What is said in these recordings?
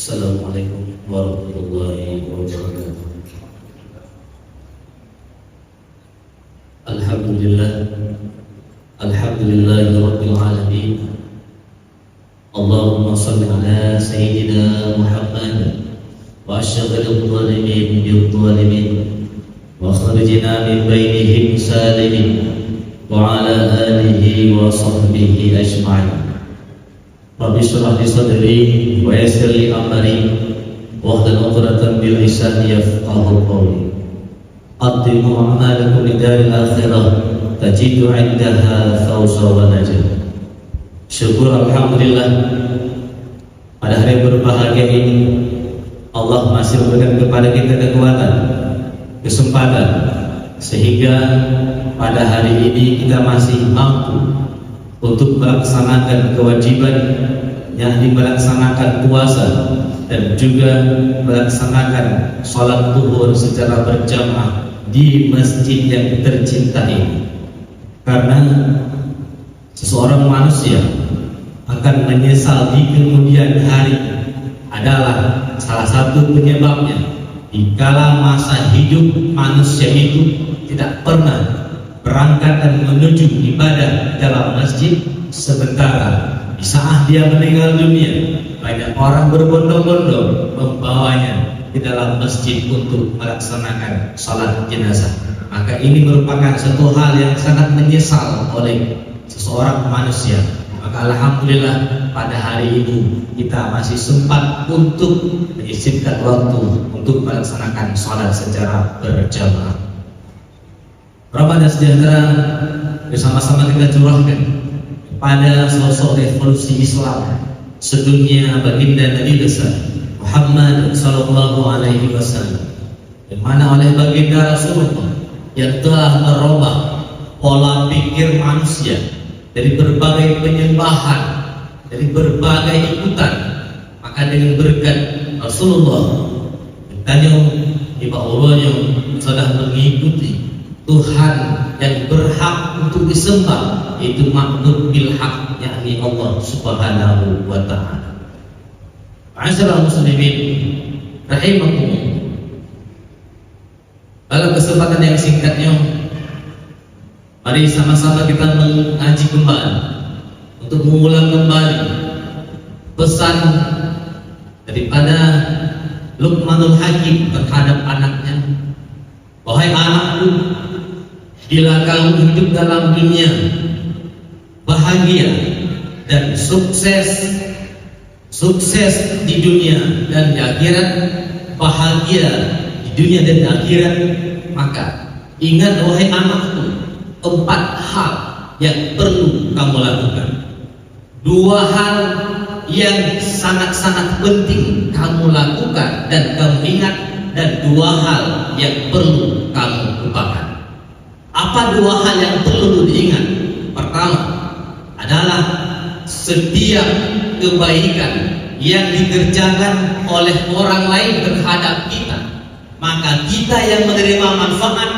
Assalamualaikum warahmatullahi wabarakatuh. Alhamdulillahi rabbil alamin. Allahumma salli ala sayyidina Muhammad wa asyghil dhalimin bil dhalimin wa kharijna min bainihim salimin wa ala alihi wa sahbihi ajma'in. Rabbi shrah li sadri wa yassir li amri wahlul 'uqdatam min lisani yafqahu qawli. Qaddimu a'malakum lidar al-akhirah tajidu 'indaha fawza wa najah. Syukur alhamdulillah, pada hari berbahagia ini Allah masih memberikan kepada kita kekuatan, kesempatan, sehingga pada hari ini kita masih mampu untuk melaksanakan kewajiban, yakni melaksanakan puasa dan juga melaksanakan sholat zuhur secara berjamaah di masjid yang tercinta ini. Karena seseorang manusia akan menyesal di kemudian hari adalah salah satu penyebabnya dikala masa hidup manusia itu tidak pernah berangkat dan menuju ibadah dalam masjid, sementara di saat dia meninggal dunia banyak orang berbondong-bondong membawanya di dalam masjid untuk melaksanakan sholat jenazah. Maka ini merupakan satu hal yang sangat menyesal oleh seseorang manusia. Maka alhamdulillah pada hari ini kita masih sempat untuk menyisipkan waktu untuk melaksanakan sholat secara berjamaah. Ramadan sejahtera bersama-sama kita curahkan pada sosok revolusi Islam sedunia baginda Nabi besar Muhammad sallallahu alaihi wasallam, yang mana oleh baginda Rasulullah yang telah merubah pola pikir manusia dari berbagai penyembahan, dari berbagai ikutan. Maka dengan berkat Rasulullah tanya di Allahnya sudah mengikuti Tuhan yang berhak untuk disembah, yaitu ma'bud bil haq, yakni Allah Subhanahu wa ta'ala. Ma'asyiral muslimin rahimakumullah. Dalam kesempatan yang singkatnya, mari sama-sama kita mengaji kembali untuk mengulang kembali pesan daripada Luqmanul Hakim terhadap anaknya. Wahai anakku, bila kamu hidup dalam dunia bahagia dan sukses di dunia dan di akhirat, bahagia di dunia dan di akhirat, maka ingat wahai anakku, 4 hal yang perlu kamu lakukan. 2 hal yang sangat-sangat penting kamu lakukan dan kamu ingat, dan 2 hal yang perlu kamu lupakan. Apa 2 hal yang perlu diingat? Pertama adalah setiap kebaikan yang dikerjakan oleh orang lain terhadap kita, maka kita yang menerima manfaat,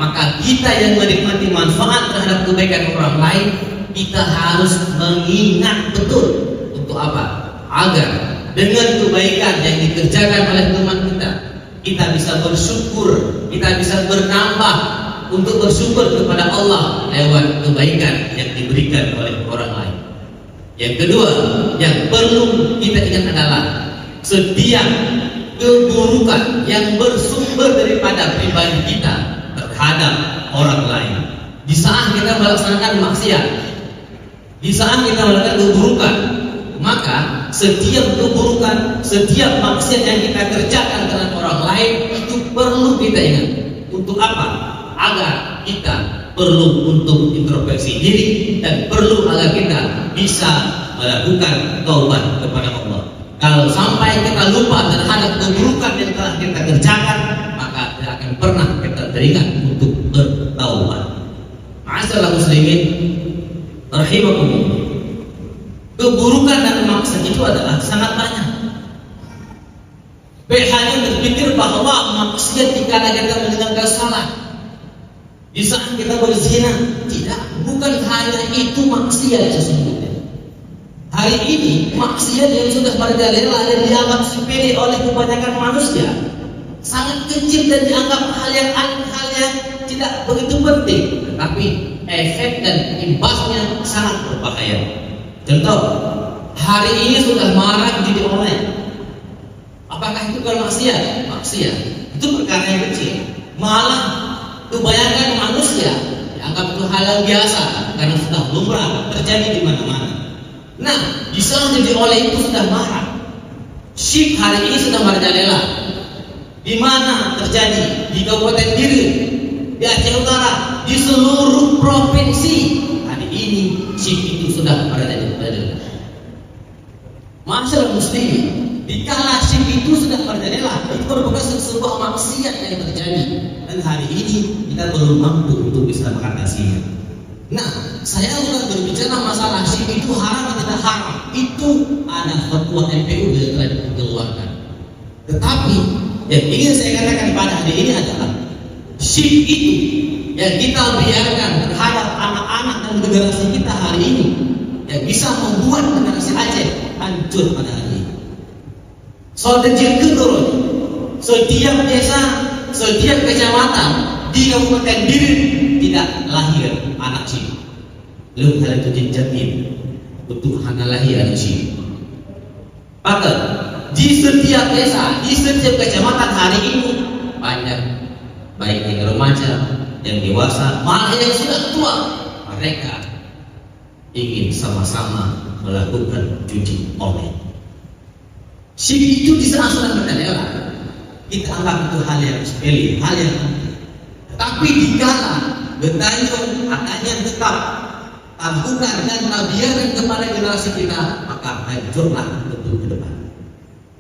maka kita yang menikmati manfaat terhadap kebaikan orang lain, kita harus mengingat betul untuk apa? Agar dengan kebaikan yang dikerjakan oleh teman kita bisa bersyukur, kita bisa bernambah untuk bersyukur kepada Allah lewat kebaikan yang diberikan oleh orang lain. Yang kedua yang perlu kita ingat adalah setiap keburukan yang bersumber daripada pribadi kita terhadap orang lain. Di saat kita melaksanakan maksiat, di saat kita melakukan keburukan, maka setiap keburukan, setiap maksiat yang kita kerjakan dengan orang lain itu perlu kita ingat. Untuk apa? Agar kita perlu untuk introspeksi diri dan perlu agar kita bisa melakukan taubat kepada Allah. Kalau sampai kita lupa terhadap keburukan yang telah kita kerjakan, maka tidak akan pernah kita teringat untuk bertaubat. Ma'asyiral muslimin rahimakumullah. Keburukan dan maksiat itu adalah sangat banyak. Baik hanya berpikir bahwa maksiat dikala kita meninggalkan salat, di saat kita berzina, tidak, bukan hanya itu maksiat sesungguhnya. hari ini maksiat yang sudah merajalela dan dianggap sepele oleh kebanyakan manusia, sangat kecil dan dianggap hal yang tidak begitu penting, tetapi efek dan imbasnya sangat berbahaya. Contoh, hari ini sudah marak judi online. Apakah itu bukan maksiat? Maksiat itu perkara yang kecil. Malah kebanyakan manusia dianggap itu hal yang biasa karena sudah lumrah terjadi di mana-mana. Nah, di sana judi online itu sudah marak. Syirk hari ini sudah merajalela. Di mana terjadi? Di Kabupaten Biren, di Aceh Utara, di seluruh provinsi. Hari ini syirk itu sudah merajalela. Masyarakat muslimin, dikala syirk itu sudah merajalela, itu merupakan sebuah maksiat yang terjadi, dan hari ini kita belum mampu untuk bisa mengatasinya. Nah, saya sudah berbicara masalah syirk itu haram atau tidak haram. Itu ada fatwa MPU yang telah dikeluarkan. Tetapi yang ingin saya katakan pada hari ini adalah syirk itu yang kita biarkan terhadap anak-anak dan generasi kita hari ini, yang bisa membuat generasi Aceh hancur pada hari ini. Sodetil turun, setiap desa, setiap kecamatan di Kabupaten Biren tidak lahir anak syirk. Belum ada jamin untuk anak lahir anak syirk. Bahkan di setiap desa, di setiap kecamatan hari ini banyak, baik yang remaja, yang dewasa, malah yang sudah tua, mereka ingin sama-sama melakukan judi online. Syirk itu di sana sudah merajalela. Kita anggap itu hal yang sepele, hal yang penting. Tetapi dikala bertanjung adanya tetap tabungan dan tabiaran kepada generasi kita, maka hancurlah tentu ke depan.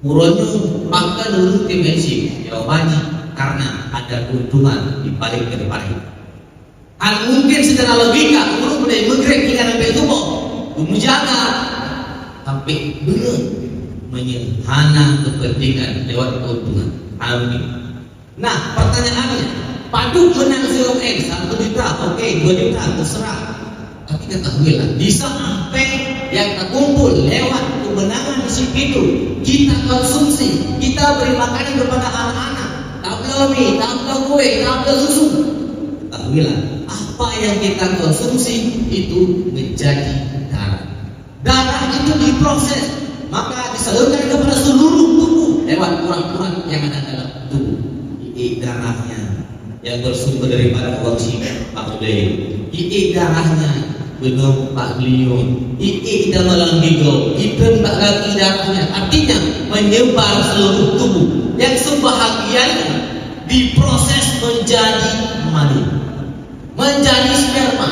Muronyo maka dulu dimensi jawabannya karena ada keuntungan di balik ke depan. Kan mungkin secara logika guru mulai menggrek hingga sampai tubuh menjaga sampai belum menyehana kepentingan lewat keuntungan. Amin. Nah, pertanyaannya, Paduk menang 0x 1 juta, oke, 2 juta terserah. Tapi ketahuilah, di sampai yang terkumpul lewat kemenangan di situ, kita konsumsi, kita beri makanan kepada anak-anak, tabel mie, tabel kue, tabel susu. Ketahuilah, apa yang kita konsumsi itu menjadi darah. Darah itu diproses, maka disalurkan kepada seluruh tubuh lewat urat-urat yang ada dalam tubuh. Darahnya yang bersumber daripada wajib Pak Udai, darahnya belum Pak Beliau, tidak malam bigo, itu tak lagi darahnya, artinya menyebar seluruh tubuh yang sebahagiannya diproses menjadi mani, menjadi sperma.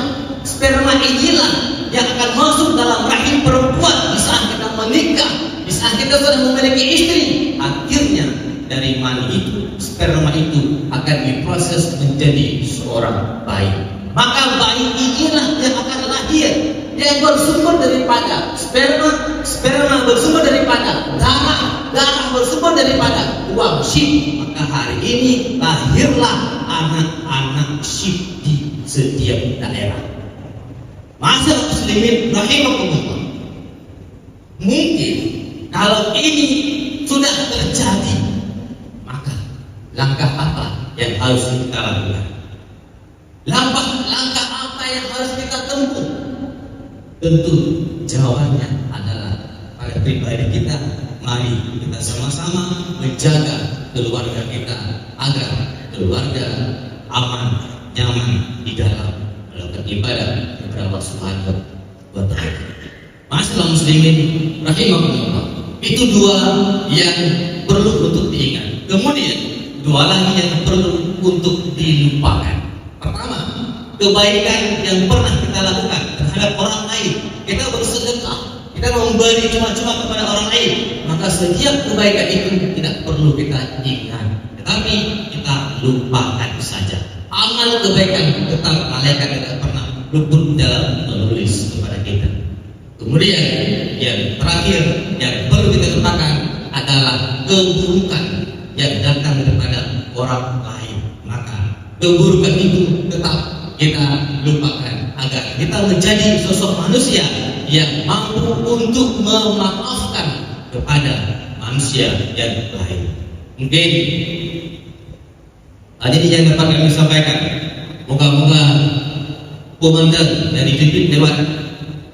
Sperma inilah yang akan masuk dalam rahim perempuan di saat kita menikah, di saat kita sudah memiliki istri. Akhirnya dari mani itu, sperma itu akan diproses menjadi seorang bayi. Maka bayi inilah yang akan lahir, yang bersumber daripada sperma bersumber daripada darah bersumber daripada uang syirk. Maka hari ini lahirlah anak-anak syirk di setiap daerah. Masyarakat muslimin rahimakumullah. Mungkin kalau ini sudah terjadi, maka langkah apa yang harus kita lakukan? Langkah apa yang harus kita tempuh? Tentu jawabannya adalah pada pribadi kita. Mari kita sama-sama menjaga keluarga kita agar keluarga aman, nyaman di dalam melakukan ibadah kepada Allah Subhanahu wa Ta'ala. Masyaallah muslimin rahimahullah. Itu dua yang perlu untuk diingat. Kemudian dua lagi yang perlu untuk dilupakan. Pertama, kebaikan yang pernah kita lakukan terhadap orang lain. Kita bersedekah, kita memberi cuma-cuma kepada orang lain, maka setiap kebaikan itu tidak perlu kita ingat, tetapi kita lupakan saja. Amal kebaikan tetap malaikat tidak pernah luput dalam menulis kepada kita. Kemudian yang terakhir yang perlu kita lupakan adalah keburukan yang datang kepada orang lain. Maka keburukan itu tetap kita lupakan agar kita menjadi sosok manusia yang mampu untuk memaafkan kepada manusia yang lain. Mungkin ini yang dapat kami sampaikan. Moga-moga komandan dari Dipit lewat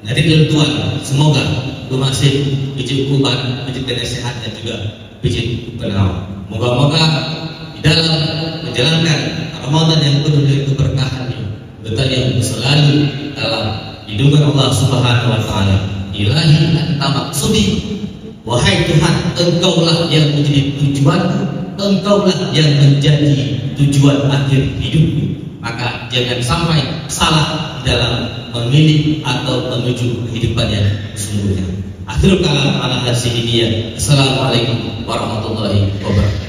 dari Tuhan, semoga masih biji kuban, biji penasehat dan juga biji penawar. Moga-moga di dalam menjalankan Ramadan yang penuh dengan keberkahan ini, betul yang selalu dalam lindungan Allah Subhanahu wa taala. Ilahi anta maksudi, wahai Tuhan, Engkaulah yang menjadi tujuanku, Engkaulah yang menjadi tujuan akhir hidupku. Maka jangan sampai salah dalam memilih atau menuju kehidupan yang sesungguhnya. Akhirul kalam ala hadhihi. Assalamualaikum warahmatullahi wabarakatuh.